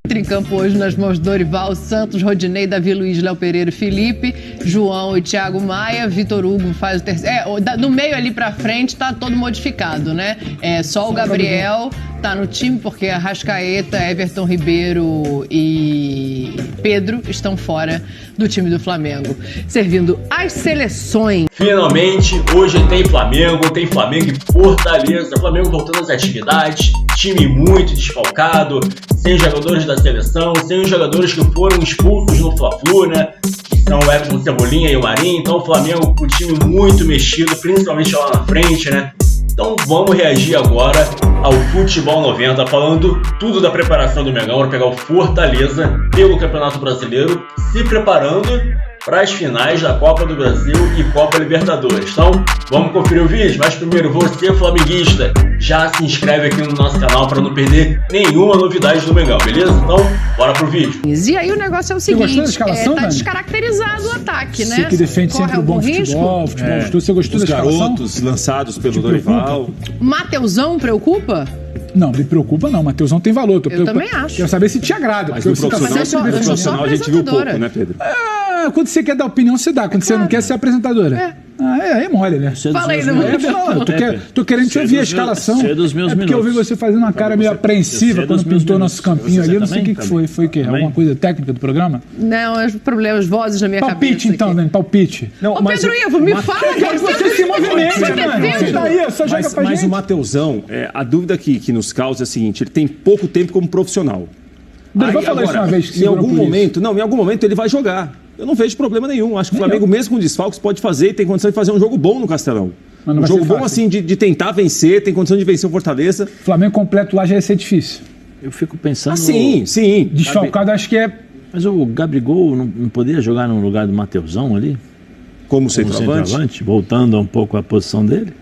Em campo hoje nas mãos de Dorival Santos, Rodinei, Davi Luiz, Léo Pereira, Felipe, João e Thiago Maia. Vitor Hugo faz o terceiro. No meio ali pra frente tá todo modificado, né? Só o Gabriel tá no time porque Arrascaeta, Everton Ribeiro e Pedro estão fora do time do Flamengo. Servindo as seleções. Finalmente, hoje tem Flamengo e Fortaleza. Flamengo voltando às atividades, time muito desfalcado, sem jogadores da seleção, sem os jogadores que foram expulsos no Fla-Flu, né? Que são o Everton, Cebolinha e o Marinho. Então o Flamengo com um time muito mexido, principalmente lá na frente, né? Então vamos reagir agora ao Futebol 90, falando tudo da preparação do Mengão para pegar o Fortaleza pelo Campeonato Brasileiro, se preparando para as finais da Copa do Brasil e Copa Libertadores. Então, vamos conferir o vídeo, mas primeiro, você flamenguista, já se inscreve aqui no nosso canal para não perder nenhuma novidade do Mengão, beleza? Então, bora pro vídeo. E aí o negócio é o seguinte, gostou da escalação, tá Dani? descaracterizado o ataque, né? Você que defende Corre sempre o bom algum futebol, risco? você gostou Os da escalação? garotos lançados pelo Dorival. Mateusão preocupa? Não, me preocupa não, Mateusão tem valor. Eu também acho. Quero saber se te agrada. Mas porque no você profissional, Mas eu sou no profissional só a gente viu pouco, apresentadora. né, Pedro? Quando você quer dar opinião, você dá. Quando você não quer ser apresentadora. É mole, né? Fala aí, Tô querendo te ouvir a escalação. Você é dos meus porque eu vi você fazendo uma cara meio apreensiva quando pintou nosso campinho ali. Eu não sei o que foi. Foi o quê? Alguma coisa técnica do programa? Não, os problemas, vozes na minha Palpite cabeça. então, Dani, palpite. Ô, Pedro Ivo, me fala. Quero que você se movimente, mano. Você tá aí, só joga pra Mas gente. o Mateusão, a dúvida que nos causa é a seguinte: ele tem pouco tempo como profissional. Dorival falou isso uma vez que em algum momento ele vai jogar. Eu não vejo problema nenhum. Acho que o Flamengo, mesmo com desfalques, pode fazer e tem condição de fazer um jogo bom no Castelão. Um jogo bom assim de tentar vencer, tem condição de vencer o Fortaleza. Flamengo completo lá já ia ser difícil. Eu fico pensando... Sim. Desfalcado, acho que é... Mas o Gabigol não poderia jogar no lugar do Mateusão ali? Como centroavante? Voltando um pouco à posição dele?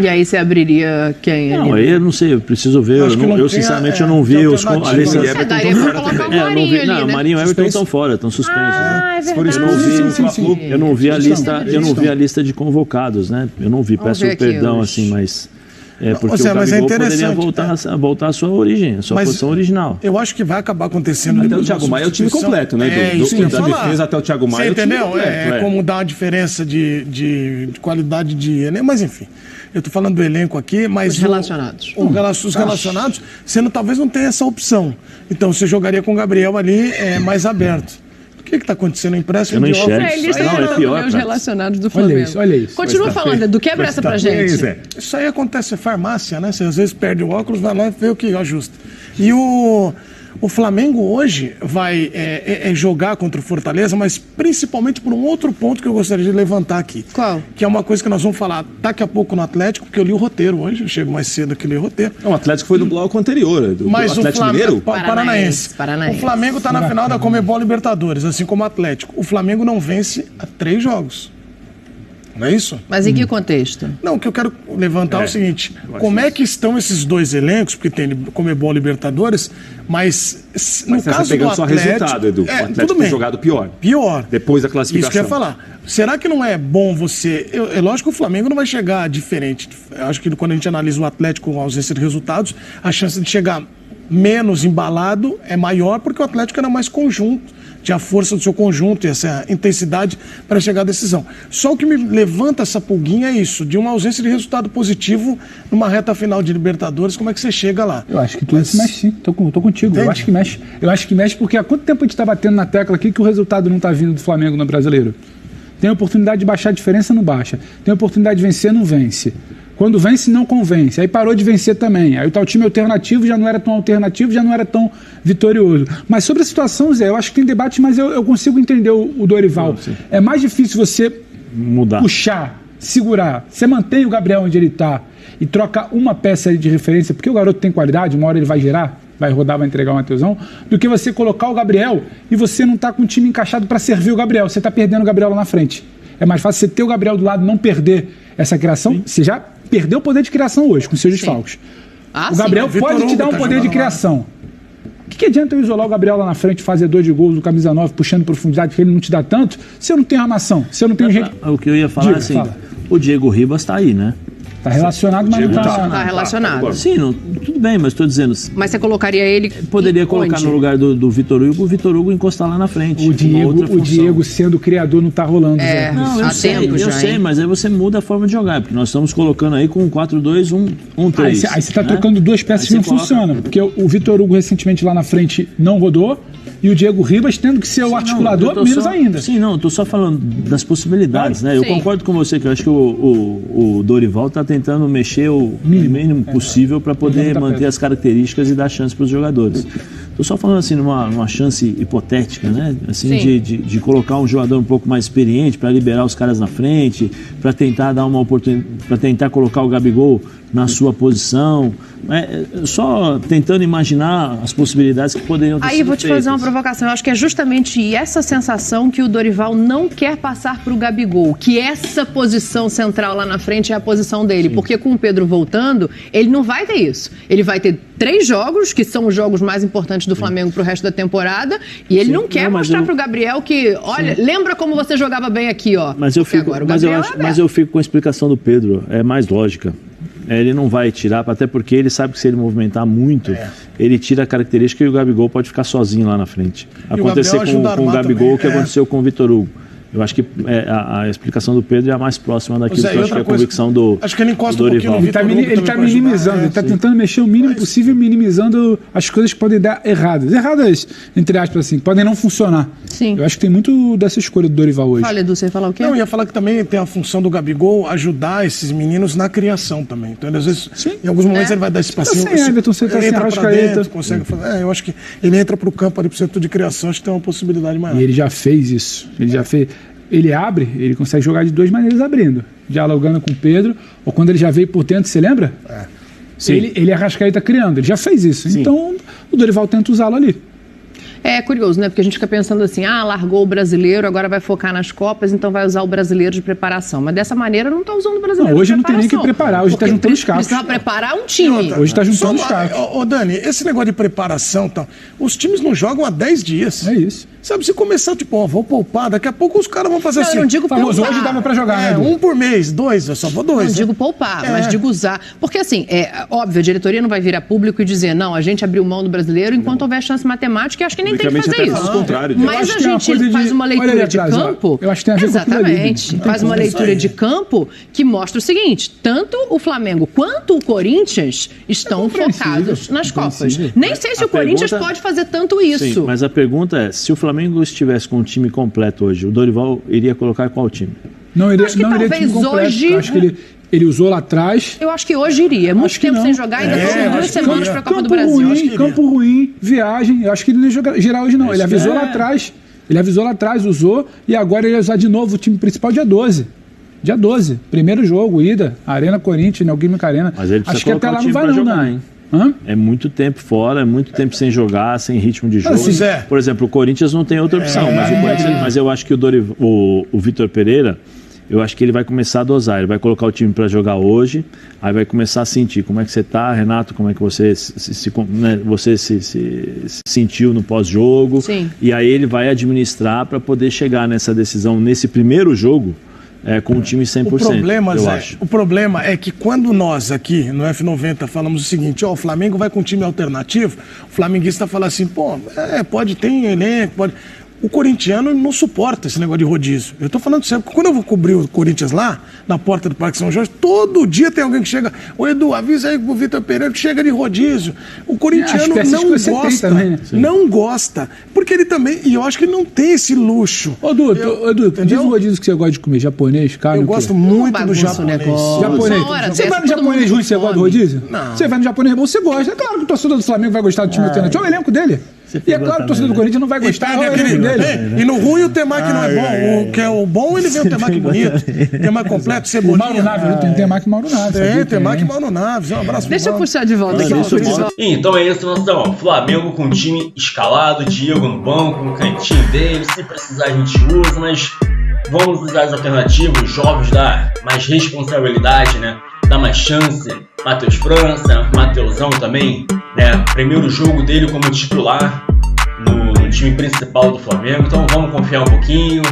E aí você abriria quem ali? Não, aí eu não sei, eu preciso ver. Eu sinceramente, eu não vi a lista. Você daria pra colocar o Marinho ali, né? Marinho e Everton estão fora, estão suspensos. É Se for verdade. Eu não vi a lista de convocados, né? Eu não vi, peço perdão, assim, mas... porque o Gabigol poderia voltar à sua origem, à sua posição original. Eu acho que vai acabar acontecendo. Até o Thiago Maia é o time completo, né? Da defesa até o Thiago Maia. Você entendeu? É como dar uma diferença de qualidade de... Mas enfim, eu tô falando do elenco aqui, mas... Os relacionados. Os relacionados, você talvez não tenha essa opção. Então você jogaria com o Gabriel ali mais aberto. O que está acontecendo? Empréstimo Eu não de óculos. enxergo. Eles Não, é pior, os cara. relacionados do Flamengo. Olha isso. Continua falando, Edu, quebra essa pra gente. Isso aí acontece em farmácia, né? Você às vezes perde o óculos, vai lá e vê o que ajusta. E o Flamengo hoje vai jogar contra o Fortaleza, mas principalmente por um outro ponto que eu gostaria de levantar aqui. Qual? Que é uma coisa que nós vamos falar daqui a pouco no Atlético, porque eu li o roteiro hoje, eu chego mais cedo que li o roteiro. O Atlético foi do bloco anterior, do Mas o Atlético Mineiro. Paranaense. O Flamengo está na final da Conmebol Libertadores, assim como o Atlético. O Flamengo não vence há 3 jogos. Não é isso? Mas em que contexto? Não, o que eu quero levantar é o seguinte: como é que estão esses dois elencos, porque tem Conmebol Libertadores, mas no caso do Atlético... só resultado, Edu. O Atlético tem jogado pior. Depois da classificação. Isso que eu ia falar. Será que não é bom você... É lógico que o Flamengo não vai chegar diferente. Eu acho que quando a gente analisa o Atlético com ausência de resultados, a chance de chegar menos embalado é maior, porque o Atlético era mais conjunto, tinha a força do seu conjunto e essa intensidade para chegar à decisão. Só o que me levanta essa pulguinha é isso, de uma ausência de resultado positivo numa reta final de Libertadores, como é que você chega lá? Eu acho que tudo se mexe sim, tô contigo. Entende? Eu acho que mexe porque há quanto tempo a gente tá batendo na tecla aqui que o resultado não tá vindo do Flamengo no Brasileiro? Tem a oportunidade de baixar a diferença, não baixa. Tem a oportunidade de vencer, não vence. Quando vence, não convence. Aí parou de vencer também. Aí o tal time alternativo já não era tão alternativo, já não era tão vitorioso. Mas sobre a situação, Zé, eu acho que tem debate, mas eu consigo entender o Dorival. É mais difícil você puxar, segurar. Você mantém o Gabriel onde ele está e troca uma peça de referência, porque o garoto tem qualidade, uma hora ele vai girar, vai rodar, vai entregar o Mateusão, do que você colocar o Gabriel e você não tá com o time encaixado para servir o Gabriel. Você está perdendo o Gabriel lá na frente. É mais fácil você ter o Gabriel do lado, não perder essa criação. Sim. Você já perdeu o poder de criação hoje, com seus desfalques. O Gabriel pode te dar um poder de criação. O que adianta eu isolar o Gabriel lá na frente, fazedor de gols, o camisa 9, puxando profundidade, que ele não te dá tanto, se eu não tenho armação, se eu não tenho gente... O que eu ia falar é assim, o Diego Ribas tá aí, né? Tá relacionado, mas não tá relacionado. Sim, tudo bem, mas estou dizendo... Mas você colocaria ele... Poderia colocar no lugar do Vitor Hugo, o Vitor Hugo encostar lá na frente. O Diego sendo criador não tá rolando. Não, eu sei, mas aí você muda a forma de jogar, porque nós estamos colocando aí com 4-2-1-3. Aí você tá trocando duas peças que não funcionam, porque o Vitor Hugo recentemente lá na frente não rodou, e o Diego Ribas tendo que ser o articulador, menos ainda. Sim, não, eu tô só falando das possibilidades, né? Eu concordo com você, que eu acho que o Dorival tá tentando mexer o mínimo possível para poder manter as características e dar chance para os jogadores. Estou só falando assim, numa chance hipotética, né? Assim, de colocar um jogador um pouco mais experiente para liberar os caras na frente, para tentar dar uma oportunidade, para tentar colocar o Gabigol na sua posição. Só tentando imaginar as possibilidades que poderiam ter sido Aí vou te feitas. fazer uma provocação. Eu acho que é justamente essa sensação que o Dorival não quer passar para o Gabigol, que essa posição central lá na frente é a posição dele. Sim. Porque com o Pedro voltando, ele não vai ter isso. Ele vai ter 3 jogos, que são os jogos mais importantes do Flamengo para o resto da temporada, e ele não quer mostrar para o Gabriel que, olha, lembra como você jogava bem aqui, ó. Mas eu fico com a explicação do Pedro, é mais lógica. Ele não vai tirar, até porque ele sabe que se ele movimentar muito, ele tira a característica e o Gabigol pode ficar sozinho lá na frente. Acontecer com o Gabigol o que aconteceu com o Vitor Hugo. Eu acho que a explicação do Pedro é a mais próxima daquilo que eu acho que é a convicção do acho que ele encosta Dorival. Ele está minimizando, ele está tentando mexer o mínimo possível, minimizando as coisas que podem dar erradas. Erradas, entre aspas, assim, podem não funcionar. Sim. Eu acho que tem muito dessa escolha do Dorival hoje. Fala, Edu, você ia falar o quê? Não, eu ia falar que também tem a função do Gabigol ajudar esses meninos na criação também. Então, às vezes, em alguns momentos ele vai dar esse passinho. Tá sem Everton, você tá sem Arrascaeta. Consegue fazer. Eu acho que ele entra pro campo ali pro setor de criação, acho que tem uma possibilidade maior. E ele já fez isso. Ele abre, ele consegue jogar de 2 maneiras abrindo. Dialogando com o Pedro, ou quando ele já veio por dentro, você lembra? Sim. Ele é Arrascaeta criando, ele já fez isso. Sim. Então, o Dorival tenta usá-lo ali. É curioso, né? Porque a gente fica pensando assim, largou o brasileiro, agora vai focar nas Copas, então vai usar o brasileiro de preparação. Mas dessa maneira não está usando o brasileiro hoje de preparação. Não tem nem que preparar, hoje está juntando os carros. Precisa preparar um time. Hoje está juntando os carros. Ô, Dani, esse negócio de preparação, os times não jogam há 10 dias. É isso. Sabe, se começar, vou poupar, daqui a pouco os caras vão fazer assim. Eu não digo poupar. Hoje dava pra jogar, né? 1 por mês, 2, eu só vou 2. Não digo poupar, mas digo usar. Porque assim, óbvio, a diretoria não vai vir a público e dizer, não, a gente abriu mão do brasileiro enquanto houver chance matemática, e acho que nem tem que fazer isso. Mas a gente faz uma leitura de campo. Eu acho que tem a ver exatamente. Com faz uma leitura de campo que mostra o seguinte: tanto o Flamengo quanto o Corinthians estão focados nas Copas. Nem sei se o Corinthians pode fazer tanto isso. Sim, mas a pergunta é: se o Flamengo estivesse com um time completo hoje, o Dorival iria colocar qual time? Não iria, acho que não talvez iria time hoje. Acho que ele usou lá atrás. Eu acho que hoje iria. Muito tempo sem jogar, ainda faltam 2 semanas para a Copa do Brasil. Campo ruim, viagem. Eu acho que ele não ia gerar hoje, não. Ele avisou lá atrás. Ele avisou lá atrás, usou, e agora ele ia usar de novo o time principal dia 12. Dia 12. Primeiro jogo, ida. Arena Corinthians, Neoquímica Arena. Mas ele acho que até lá não vai jogar, hein? É muito tempo fora, é muito tempo sem jogar, sem ritmo de jogo. Por exemplo, o Corinthians não tem outra opção, mas eu acho que o Vitor Pereira, eu acho que ele vai começar a dosar, ele vai colocar o time para jogar hoje, aí vai começar a sentir como é que você tá, Renato, como é que você se sentiu no pós-jogo, e aí ele vai administrar para poder chegar nessa decisão nesse primeiro jogo com o time 100%. O problema é que quando nós aqui no F90 falamos o seguinte, o Flamengo vai com um time alternativo, o flamenguista fala assim, pode ter elenco, pode... O corintiano não suporta esse negócio de rodízio. Eu tô falando sério, porque quando eu vou cobrir o Corinthians lá, na porta do Parque São Jorge, todo dia tem alguém que chega, ô Edu, avisa aí pro Vitor Pereira que chega de rodízio. O corintiano não gosta, não gosta, porque ele também, e eu acho que ele não tem esse luxo. Ô Edu, diz o rodízio que você gosta de comer, japonês, carne? Eu gosto muito do japonês. Você vai no japonês ruim, você gosta do rodízio? Não. Você vai no japonês bom, você gosta. É claro que o torcedor do Flamengo vai gostar do time alternativo, é o elenco dele. E é claro que o torcedor do Corinthians não vai gostar, e no ruim o temaki não é bom. O que é o bom, ele vem o temaki bonito. Temaki completo, cebolinha. Mauro Naves, tem temaki Mauro Naves. Temaki Mauro Naves. Um abraço. Deixa eu puxar de volta aqui. Então é isso, nação. Flamengo com o time escalado, Diego no banco, no cantinho dele. Se precisar a gente usa, mas vamos usar as alternativas. Jogos dá mais responsabilidade, né? Dá mais chance. Matheus França, Mateusão também, né? Primeiro jogo dele como titular no time principal do Flamengo, então vamos confiar um pouquinho,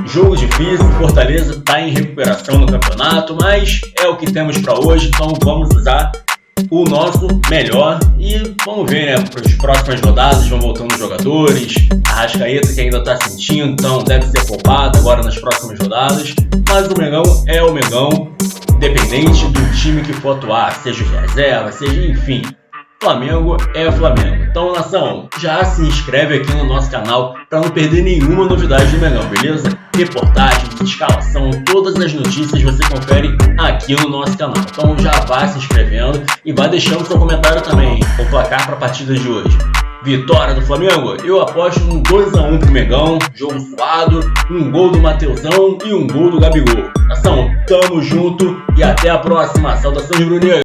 Jogo difícil, Fortaleza está em recuperação no campeonato, mas é o que temos para hoje, então vamos usar o nosso melhor e vamos ver, né, para as próximas rodadas vão voltando os jogadores, a Arrascaeta que ainda está sentindo, então deve ser poupado agora nas próximas rodadas, mas o Mengão é o Mengão, independente do time que for atuar, seja de reserva, seja enfim, Flamengo é Flamengo. Então, nação, já se inscreve aqui no nosso canal para não perder nenhuma novidade do Mengão, beleza? Reportagens, escalação, todas as notícias você confere aqui no nosso canal. Então já vá se inscrevendo e vai deixando seu comentário também, o placar para a partida de hoje. Vitória do Flamengo? Eu aposto um 2-1 pro Mengão, jogo suado, um gol do Mateusão e um gol do Gabigol. Nação, tamo junto e até a próxima. Saudações, Bruninho!